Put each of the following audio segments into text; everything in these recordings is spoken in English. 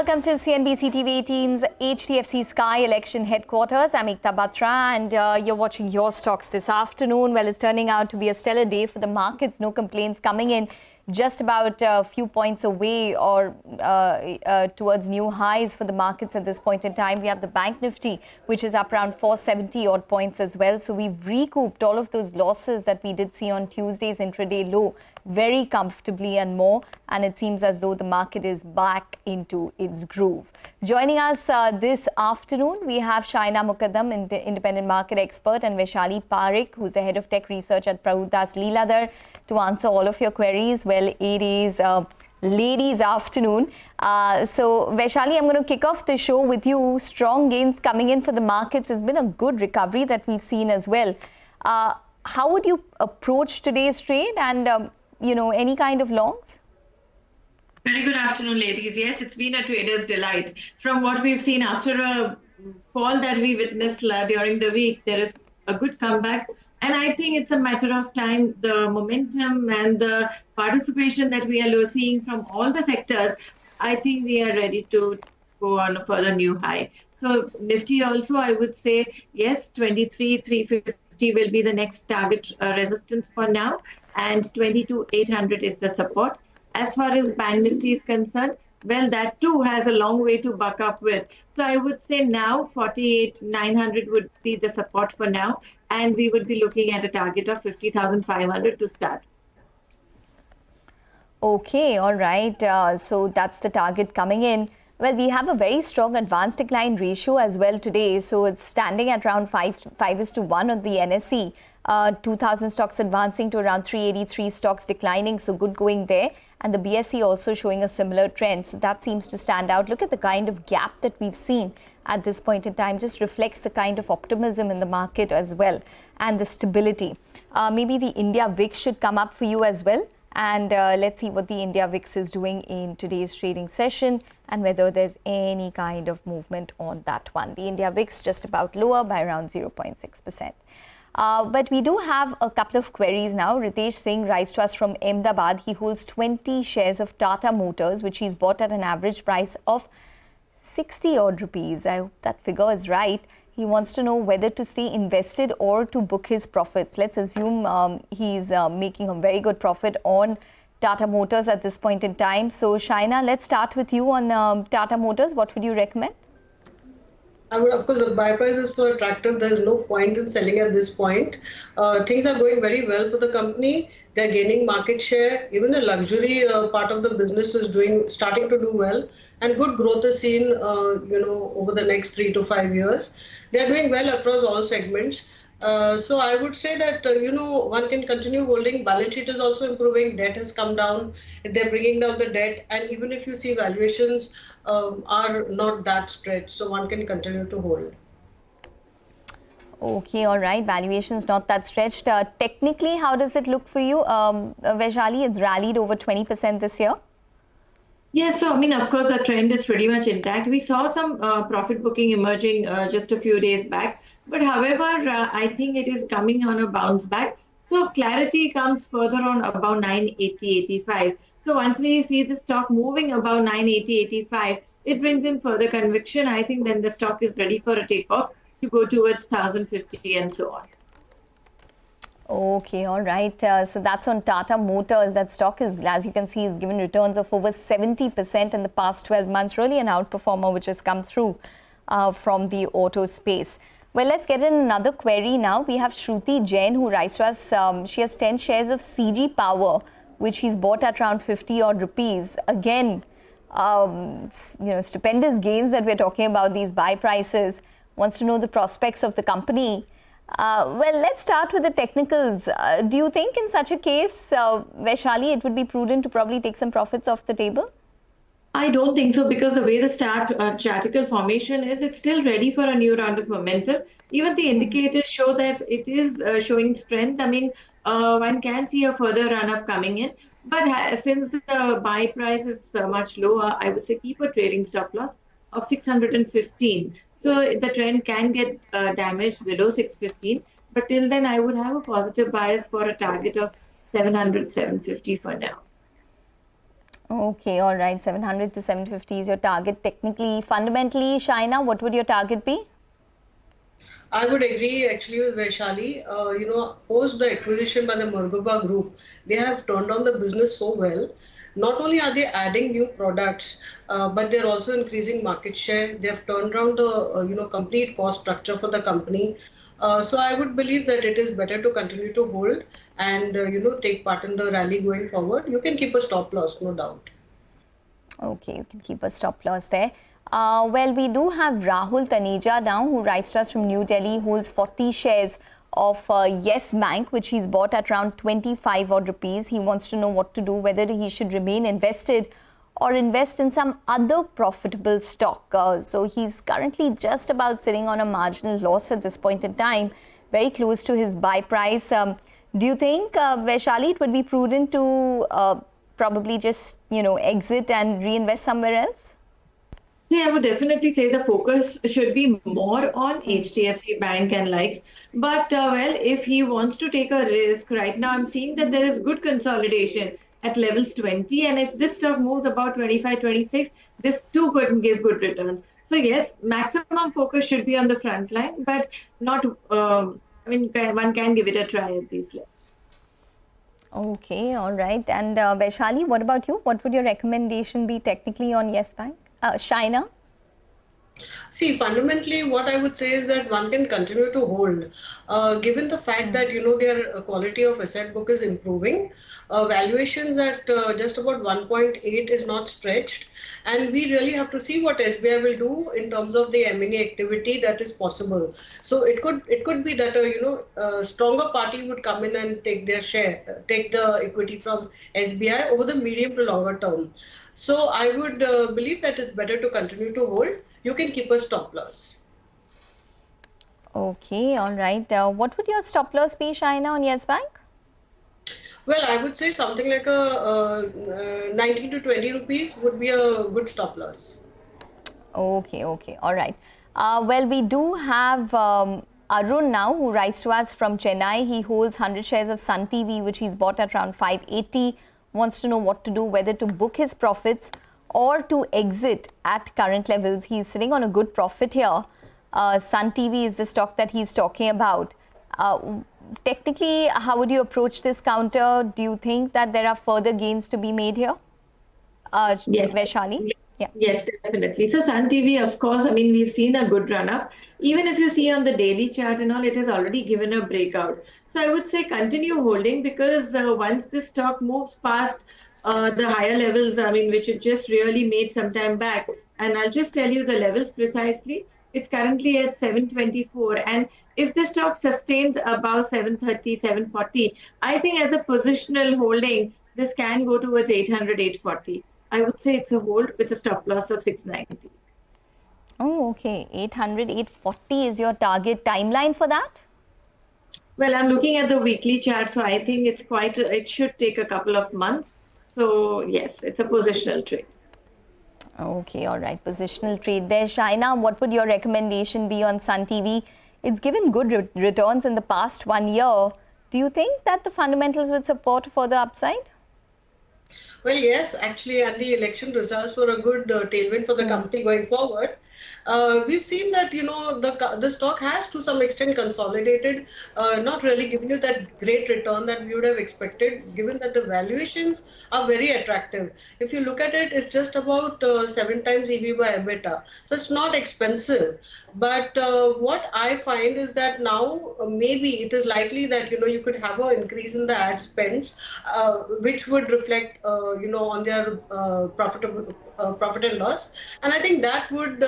welcome to CNBC-TV18's HDFC Sky Election Headquarters. I'm Ekta Batra and you're watching your stocks this afternoon. Well, it's turning out to be a stellar day for the markets. No complaints coming in just about a few points away or towards new highs for the markets at this point in time. We have the bank nifty, which is up around 470 odd points as well. So we've recouped all of those losses that we did see on Tuesday's intraday low very comfortably and more. And it seems as though the market is back into its groove. Joining us this afternoon, we have Shahina Mukadam, independent market expert, and Vaishali Parekh, who's the head of tech research at Prabhudas, Lilladher, to answer all of your queries. Well, it is ladies' afternoon. So, Vaishali, I'm going to kick off the show with you. Strong gains coming in for the markets. It's been a good recovery that we've seen as well. How would you approach today's trade and, any kind of longs? Very good afternoon, ladies. Yes, it's been a trader's delight. From what we've seen after a fall that we witnessed during the week, there is a good comeback. And I think it's a matter of time. The momentum and the participation that we are seeing from all the sectors, I think we are ready to go on a further new high. So Nifty also, I would say, yes, 23,350 will be the next target resistance for now. And 22,800 is the support. As far as Bank Nifty is concerned, well, that too has a long way to buck up with. So I would say now 48,900 would be the support for now. And we would be looking at a target of 50,500 to start. Okay, all right. So that's the target coming in. Well, we have a very strong advanced decline ratio as well today. So it's standing at around 5:1 on the NSE. 2,000 stocks advancing to around 383 stocks declining. So good going there. And the BSE also showing a similar trend. So that seems to stand out. Look at the kind of gap that we've seen at this point in time. Just reflects the kind of optimism in the market as well and the stability. Maybe the India VIX should come up for you as well. And let's see what the India VIX is doing in today's trading session and whether there's any kind of movement on that one. The India VIX just about lower by around 0.6%. But we do have a couple of queries now. Ritesh Singh writes to us from Ahmedabad. He holds 20 shares of Tata Motors, which he's bought at an average price of 60 odd rupees. I hope that figure is right. He wants to know whether to stay invested or to book his profits. Let's assume he's making a very good profit on Tata Motors at this point in time. So, Shahina, let's start with you on Tata Motors. What would you recommend? I would, of course, the buy price is so attractive, there's no point in selling at this point. Things are going very well for the company. They're gaining market share. Even the luxury part of the business is starting to do well. And good growth is seen, over the next 3 to 5 years. They're doing well across all segments. So I would say that, one can continue holding. Balance sheet is also improving. Debt has come down. They're bringing down the debt. And even if you see valuations are not that stretched, so one can continue to hold. Okay, all right. Valuations not that stretched. Technically, how does it look for you? Vaishali, it's rallied over 20% this year. Yes, so of course, the trend is pretty much intact. We saw some profit booking emerging just a few days back. But however, I think it is coming on a bounce back. So clarity comes further on about 980.85. So once we see the stock moving above 980.85, it brings in further conviction. I think then the stock is ready for a takeoff to go towards 1,050 and so on. Okay, all right. So that's on Tata Motors. That stock is, as you can see, is given returns of over 70% in the past 12 months. Really an outperformer which has come through from the auto space. Well, let's get in another query now. We have Shruti Jain who writes to us. She has 10 shares of CG Power, which he's bought at around 50 odd rupees. Again, stupendous gains that we're talking about, these buy prices. Wants to know the prospects of the company. Well, let's start with the technicals. Do you think in such a case, Vaishali, it would be prudent to probably take some profits off the table? I don't think so, because the way the chartical formation is, it's still ready for a new round of momentum. Even the indicators show that it is showing strength. One can see a further run-up coming in. But since the buy price is much lower, I would say keep a trading stop loss of 615. So the trend can get damaged below 615. But till then, I would have a positive bias for a target of 700, 750 for now. Okay, all right. 700 to 750 is your target. Technically, fundamentally, Shahina, what would your target be? I would agree actually with Vaishali. Post the acquisition by the Margoba Group, they have turned on the business so well. Not only are they adding new products, but they're also increasing market share. They have turned around the complete cost structure for the company. So I would believe that it is better to continue to hold and take part in the rally going forward. You can keep a stop loss, no doubt. Okay, you can keep a stop loss there. Well, we do have Rahul Taneja now, who writes to us from New Delhi, holds 40 shares of Yes Bank, which he's bought at around 25 odd rupees. He wants to know what to do, whether he should remain invested or invest in some other profitable stock. So he's currently just about sitting on a marginal loss at this point in time, very close to his buy price. Do you think, Vaishali, it would be prudent to probably just, exit and reinvest somewhere else? Yeah, I would definitely say the focus should be more on HDFC Bank and likes. But well, if he wants to take a risk, right now I'm seeing that there is good consolidation at levels 20. And if this stock moves about 25, 26, this too could give good returns. So yes, maximum focus should be on the front line, but not, one can give it a try at these levels. Okay, all right. And Vaishali, what about you? What would your recommendation be technically on Yes Bank? Shahina? See, fundamentally, what I would say is that one can continue to hold, given the fact that their quality of asset book is improving. Valuations at just about 1.8 is not stretched, and we really have to see what SBI will do in terms of the M&A activity that is possible. So it could be that a stronger party would come in and take their share, take the equity from SBI over the medium to longer term. So I would believe that it's better to continue to hold. You can keep a stop loss. Okay, all right. What would your stop loss be, Shahina, on Yes Bank? Well, I would say something like a 19 to 20 rupees would be a good stop loss. Okay, all right. Well, we do have Arun now, who writes to us from Chennai. He holds 100 shares of Sun TV, which he's bought at around 580. Wants to know what to do, whether to book his profits or to exit at current levels. He's sitting on a good profit here. Sun TV is the stock that he's talking about. Technically, how would you approach this counter? Do you think that there are further gains to be made here? Yes. Vaishali? Yeah. Yes, definitely. So Sun TV, of course, we've seen a good run up. Even if you see on the daily chart and all, it has already given a breakout. So I would say continue holding, because once this stock moves past the higher levels, which it just really made some time back. And I'll just tell you the levels precisely. It's currently at 724. And if the stock sustains above 730, 740, I think as a positional holding, this can go towards 800, 840. I would say it's a hold with a stop loss of 690. Oh, okay. 800, 840 is your target. Timeline for that? Well, I'm looking at the weekly chart, so I think it should take a couple of months. So yes, it's a positional trade. Okay, all right. Positional trade there. Shahina, what would your recommendation be on Sun TV? It's given good returns in the past 1 year. Do you think that the fundamentals would support further upside? Well, yes, actually, and the election results were a good tailwind for the company going forward. We've seen that the stock has to some extent consolidated, not really giving you that great return that we would have expected, given that the valuations are very attractive. If you look at it, it's just about 7 times EV by EBITDA, so it's not expensive. But what I find is that now maybe it is likely that you could have an increase in the ad spends, which would reflect on their profit and loss, and I think that would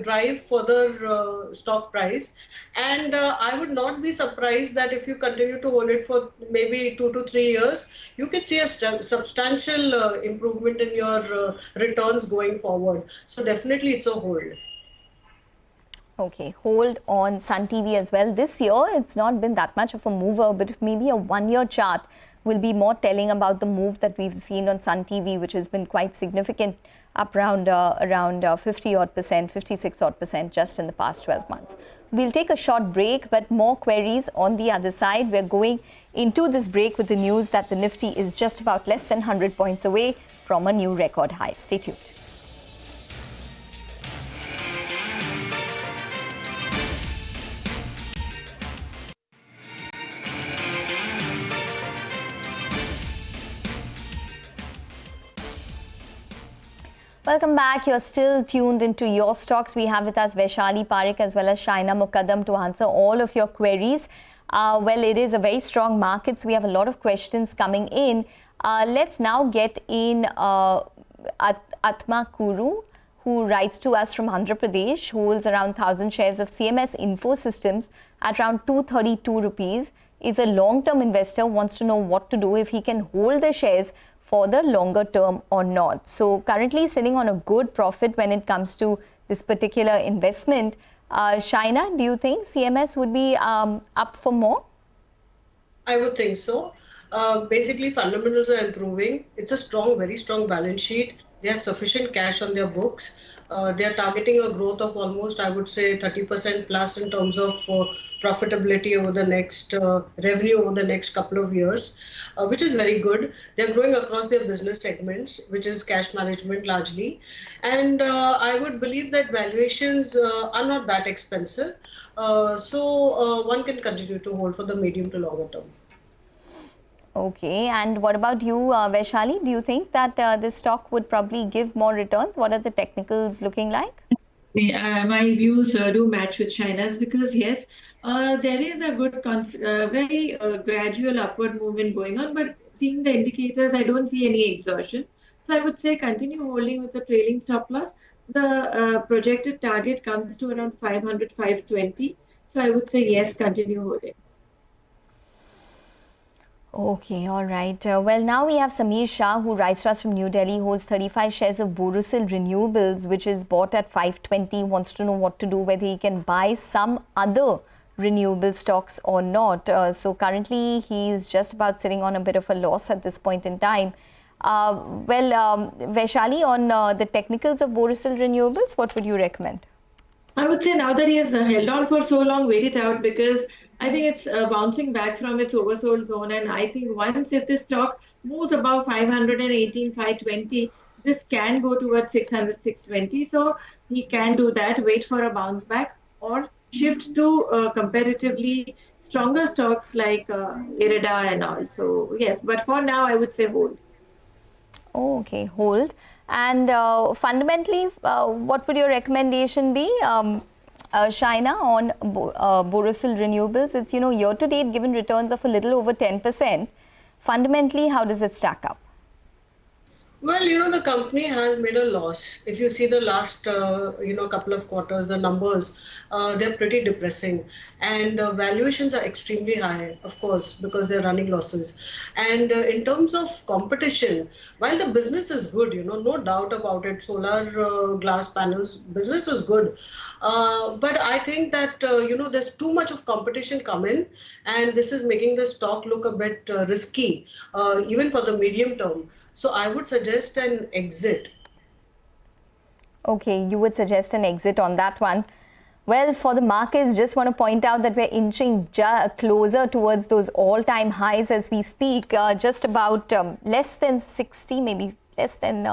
drive further stock price. And I would not be surprised that if you continue to hold it for maybe 2 to 3 years, you could see a substantial improvement in your returns going forward. So definitely it's a hold. Okay, hold on Sun TV as well. This year, it's not been that much of a mover, but if maybe a one-year chart will be more telling about the move that we've seen on Sun TV, which has been quite significant, up around 50-odd%, 56-odd% just in the past 12 months. We'll take a short break, but more queries on the other side. We're going into this break with the news that the Nifty is just about less than 100 points away from a new record high. Stay tuned. Welcome back. You're still tuned into Your Stocks. We have with us Vaishali Parekh as well as Shahina Mukadam to answer all of your queries. Well, it is a very strong market, so we have a lot of questions coming in. Let's now get in Atma Kuru, who writes to us from Andhra Pradesh, holds around 1,000 shares of CMS Info Systems at around 232 rupees. Is a long-term investor, wants to know what to do if he can hold the shares for the longer term or not. So currently sitting on a good profit when it comes to this particular investment. Shahina, do you think CMS would be up for more? I would think so. Basically, fundamentals are improving. It's a strong, very strong balance sheet. They have sufficient cash on their books. They are targeting a growth of almost, I would say, 30% plus in terms of profitability over the next revenue over the next couple of years, which is very good. They're growing across their business segments, which is cash management largely. And I would believe that valuations are not that expensive. So one can continue to hold for the medium to longer term. Okay, and what about you, Vaishali? Do you think that this stock would probably give more returns? What are the technicals looking like? My views do match with Shahina's because yes, there is a good, very gradual upward movement going on, but seeing the indicators, I don't see any exhaustion. So I would say continue holding with the trailing stop loss. The projected target comes to around 500, 520. So I would say yes, continue holding. Okay, all right. Well, now we have Sameer Shah, who writes to us from New Delhi, holds 35 shares of Borosil Renewables, which is bought at 520, wants to know what to do, whether he can buy some other renewable stocks or not. So currently, he is just about sitting on a bit of a loss at this point in time. Vaishali, on the technicals of Borosil Renewables, what would you recommend? I would say now that he has held on for so long, wait it out because I think it's bouncing back from its oversold zone. And I think once if this stock moves above 518, 520, this can go towards 600, 620. So he can do that, wait for a bounce back or shift to comparatively stronger stocks like Irida and all. So yes, but for now, I would say hold. Oh, okay, hold. And fundamentally, what would your recommendation be, Shahina, on Borosil Renewables? It's, year to date given returns of a little over 10%. Fundamentally, how does it stack up? Well, the company has made a loss. If you see the last, couple of quarters, the numbers, they're pretty depressing. And valuations are extremely high, of course, because they're running losses. And in terms of competition, while the business is good, no doubt about it, solar glass panels, business is good. But I think that, there's too much of competition coming, and this is making the stock look a bit risky, even for the medium term. So I would suggest an exit. Okay, you would suggest an exit on that one. Well, for the markets, just want to point out that we're inching closer towards those all-time highs as we speak, just about less than 60, maybe less than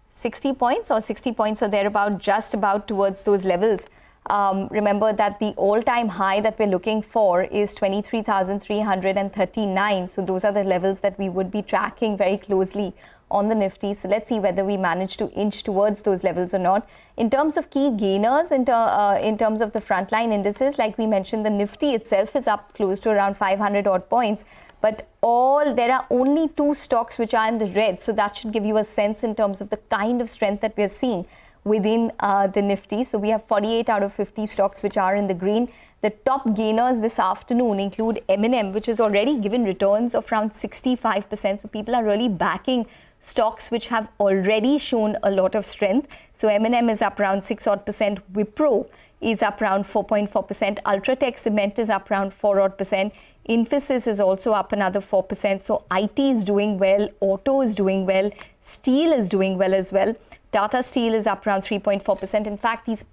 60 points or 60 points or thereabout, just about towards those levels. Remember that the all-time high that we're looking for is 23,339. So those are the levels that we would be tracking very closely on the Nifty. So let's see whether we manage to inch towards those levels or not. In terms of key gainers, in terms of the frontline indices, like we mentioned, the Nifty itself is up close to around 500 odd points. But there are only 2 stocks which are in the red. So that should give you a sense in terms of the kind of strength that we're seeing within the Nifty. So we have 48 out of 50 stocks which are in the green. The top gainers this afternoon include M&M, which has already given returns of around 65%. So people are really backing stocks which have already shown a lot of strength. So M&M is up around 6 odd %. Wipro is up around 4.4%. Ultratech Cement is up around 4 odd percent. Infosys is also up another 4%. So IT is doing well, auto is doing well, steel is doing well as well. Tata Steel is up around 3.4%. In fact, these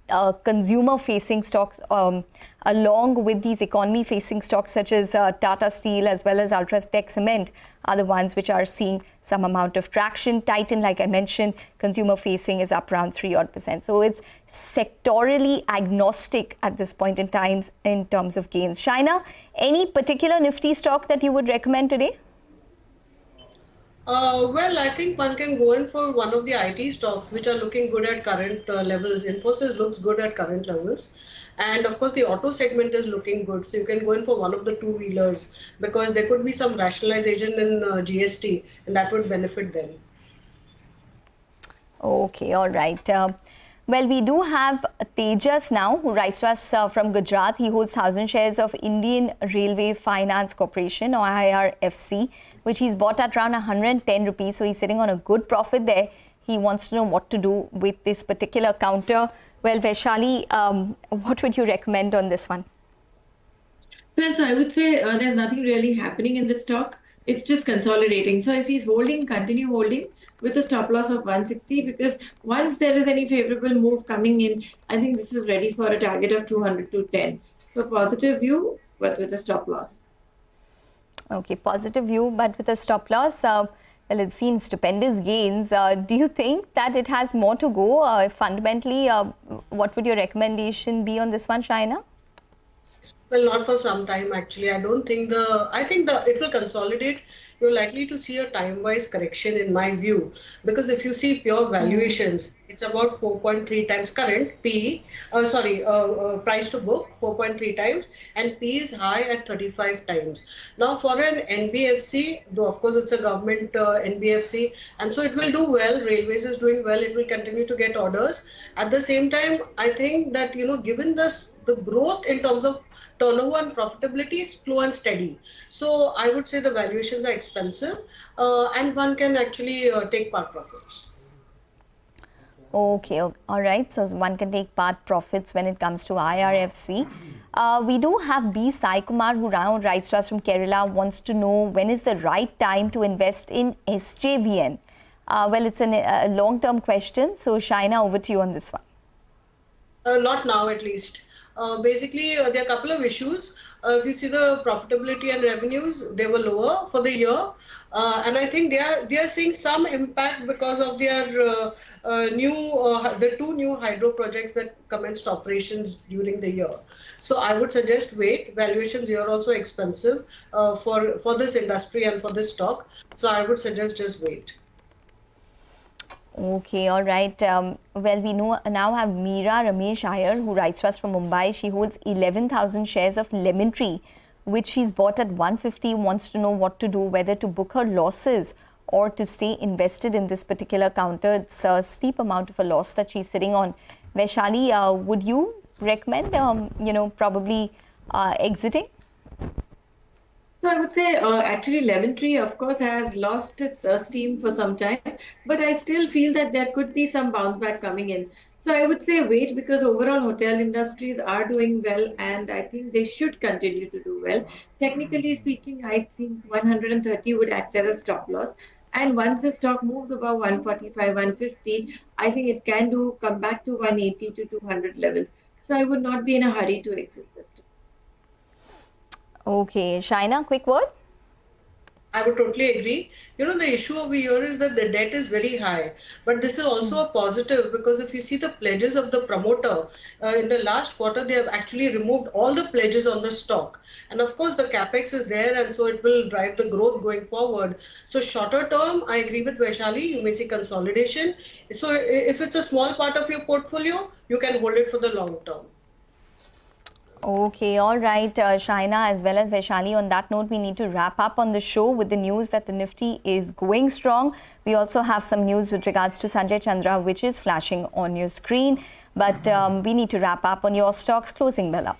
consumer-facing stocks, along with these economy-facing stocks such as Tata Steel as well as Ultratech Cement, are the ones which are seeing some amount of traction. Titan, like I mentioned, consumer-facing is up around 3 odd percent. So it's sectorally agnostic at this point in time in terms of gains. Shahina, any particular Nifty stock that you would recommend today? Well, I think one can go in for one of the IT stocks which are looking good at current levels. Infosys looks good at current levels. And of course, the auto segment is looking good. So you can go in for one of the two-wheelers because there could be some rationalization in GST and that would benefit them. Okay, all right. Well, we do have Tejas now, who writes to us from Gujarat. He holds 1,000 shares of Indian Railway Finance Corporation, or IRFC, which he's bought at around 110 rupees. So he's sitting on a good profit there. He wants to know what to do with this particular counter. Well, Vaishali, what would you recommend on this one? Well, so I would say there's nothing really happening in the stock. It's just consolidating. So if he's holding, continue holding with a stop loss of 160, because once there is any favorable move coming in, I think this is ready for a target of 200 to 10. So positive view, but with a stop loss. Okay, positive view, but with a stop loss. Well, it's seen stupendous gains. Do you think that it has more to go? Fundamentally, what would your recommendation be on this one, Shahina? Well, not for some time actually. I think it will consolidate. You're likely to see a time-wise correction in my view, because if you see pure valuations, it's about 4.3 times current PE, price to book 4.3 times, and P is high at 35 times. Now for an NBFC, though of course it's a government NBFC, and so it will do well. Railways is doing well. It will continue to get orders. At the same time, I think that, given the growth in terms of turnover and profitability is slow and steady. So I would say the valuations are expensive and one can actually take part profits. Okay, all right. So one can take part profits when it comes to IRFC. We do have B. Sai Kumar, who writes to us from Kerala, wants to know when is the right time to invest in SJVN. Well, it's a long-term question. So Shahina, over to you on this one. Not now, at least. Basically, there are a couple of issues. If you see the profitability and revenues, they were lower for the year. And I think they are seeing some impact because of their the two new hydro projects that commenced operations during the year. So I would suggest wait. Valuations here are also expensive for this industry and for this stock. So I would suggest just wait. Okay, all right. Well, we now have Meera Ramesh Iyer, who writes to us from Mumbai. She holds 11,000 shares of Lemon Tree, which she's bought at 150, wants to know what to do, whether to book her losses or to stay invested in this particular counter. It's a steep amount of a loss that she's sitting on. Vaishali, would you recommend, probably exiting? So I would say actually Lemon Tree, of course, has lost its steam for some time, but I still feel that there could be some bounce back coming in. So I would say wait, because overall hotel industries are doing well and I think they should continue to do well. Technically speaking, I think 130 would act as a stop loss. And once the stock moves above 145, 150, I think it can come back to 180 to 200 levels. So I would not be in a hurry to exit this. Okay, Shahina, quick word? I would totally agree. The issue over here is that the debt is very high. But this is also a positive, because if you see the pledges of the promoter, in the last quarter, they have actually removed all the pledges on the stock. And of course, the capex is there, and so it will drive the growth going forward. So shorter term, I agree with Vaishali, you may see consolidation. So if it's a small part of your portfolio, you can hold it for the long term. Okay, all right, Shahina as well as Vaishali. On that note, we need to wrap up on the show with the news that the Nifty is going strong. We also have some news with regards to Sanjay Chandra, which is flashing on your screen. But we need to wrap up on your stocks. Closing bell up.